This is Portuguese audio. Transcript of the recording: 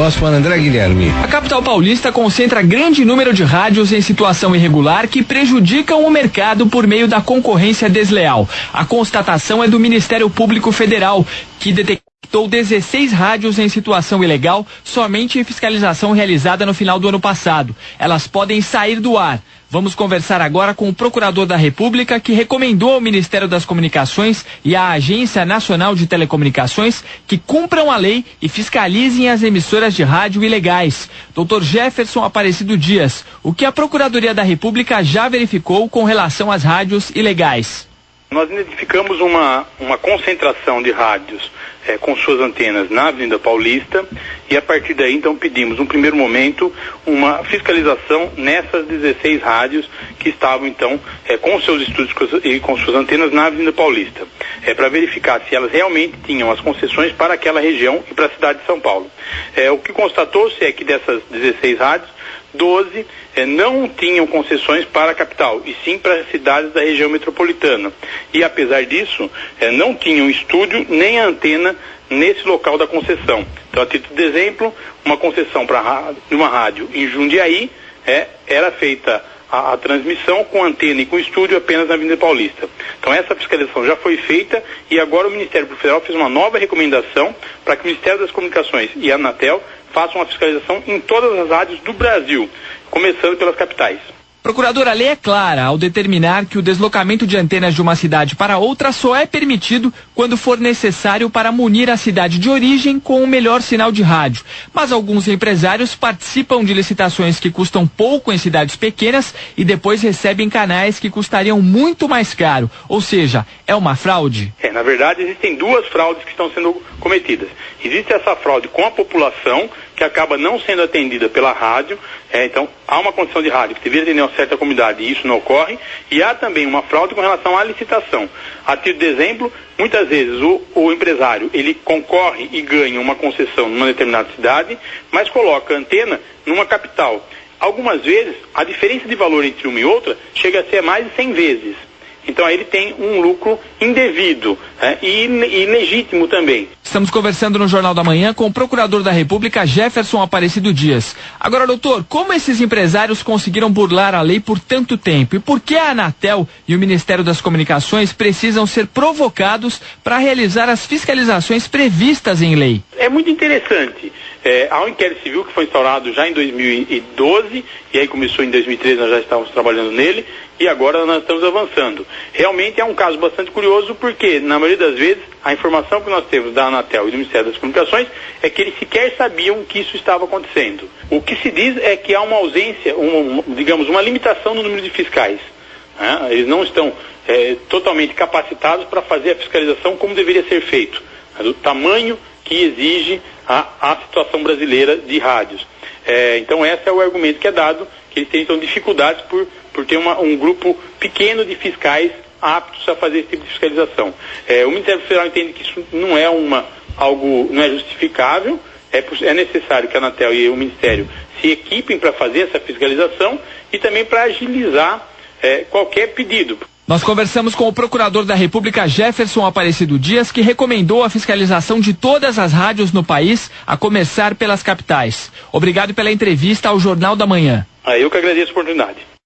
Posso falar, André Guilherme. A capital paulista concentra grande número de rádios em situação irregular que prejudicam o mercado por meio da concorrência desleal. A constatação é do Ministério Público Federal, que detectou 16 rádios em situação ilegal somente em fiscalização realizada no final do ano passado. Elas podem sair do ar. Vamos conversar agora com o Procurador da República, que recomendou ao Ministério das Comunicações e à Agência Nacional de Telecomunicações que cumpram a lei e fiscalizem as emissoras de rádio ilegais. Dr. Jefferson Aparecido Dias, o que a Procuradoria da República já verificou com relação às rádios ilegais? Nós identificamos uma concentração de rádios com suas antenas na Avenida Paulista e a partir daí então pedimos, num primeiro momento, uma fiscalização nessas 16 rádios que estavam então com seus estúdios e com suas antenas na Avenida Paulista, para verificar se elas realmente tinham as concessões para aquela região e para a cidade de São Paulo. O que constatou-se é que dessas 16 rádios, 12 não tinham concessões para a capital, e sim para as cidades da região metropolitana. E apesar disso, não tinham estúdio nem antena nesse local da concessão. Então, a título de exemplo, uma concessão para uma rádio em Jundiaí, era feita a transmissão com antena e com estúdio apenas na Avenida Paulista. Então essa fiscalização já foi feita e agora o Ministério Público Federal fez uma nova recomendação para que o Ministério das Comunicações e a Anatel façam uma fiscalização em todas as rádios do Brasil, começando pelas capitais. Procurador, a lei é clara ao determinar que o deslocamento de antenas de uma cidade para outra só é permitido quando for necessário para munir a cidade de origem com o melhor sinal de rádio. Mas alguns empresários participam de licitações que custam pouco em cidades pequenas e depois recebem canais que custariam muito mais caro. Ou seja, é uma fraude? Na verdade, existem duas fraudes que estão sendo cometidas. Existe essa fraude com a população, que acaba não sendo atendida pela rádio. Então, há uma condição de rádio que deveria atender uma certa comunidade e isso não ocorre. E há também uma fraude com relação à licitação. A título de exemplo, muitas vezes o empresário, ele concorre e ganha uma concessão numa determinada cidade, mas coloca a antena numa capital. Algumas vezes, a diferença de valor entre uma e outra chega a ser mais de 100 vezes. Então aí ele tem um lucro indevido e ilegítimo também. Estamos conversando no Jornal da Manhã com o Procurador da República, Jefferson Aparecido Dias. Agora, doutor, como esses empresários conseguiram burlar a lei por tanto tempo? E por que a Anatel e o Ministério das Comunicações precisam ser provocados para realizar as fiscalizações previstas em lei? É muito interessante. Há um inquérito civil que foi instaurado já em 2012, e aí começou em 2013, nós já estávamos trabalhando nele, e agora nós estamos avançando. Realmente é um caso bastante curioso, porque, na maioria das vezes, a informação que nós temos da Anatel e do Ministério das Comunicações é que eles sequer sabiam que isso estava acontecendo. O que se diz é que há uma ausência, uma limitação no número de fiscais. Eles não estão totalmente capacitados para fazer a fiscalização como deveria ser feito, do tamanho que exige a situação brasileira de rádios. Então esse é o argumento que é dado, que eles têm então dificuldades por ter um grupo pequeno de fiscais aptos a fazer esse tipo de fiscalização. O Ministério Federal entende que isso não é não é justificável, é necessário que a Anatel e o Ministério se equipem para fazer essa fiscalização e também para agilizar qualquer pedido. Nós conversamos com o Procurador da República, Jefferson Aparecido Dias, que recomendou a fiscalização de todas as rádios no país, a começar pelas capitais. Obrigado pela entrevista ao Jornal da Manhã. Eu que agradeço a oportunidade.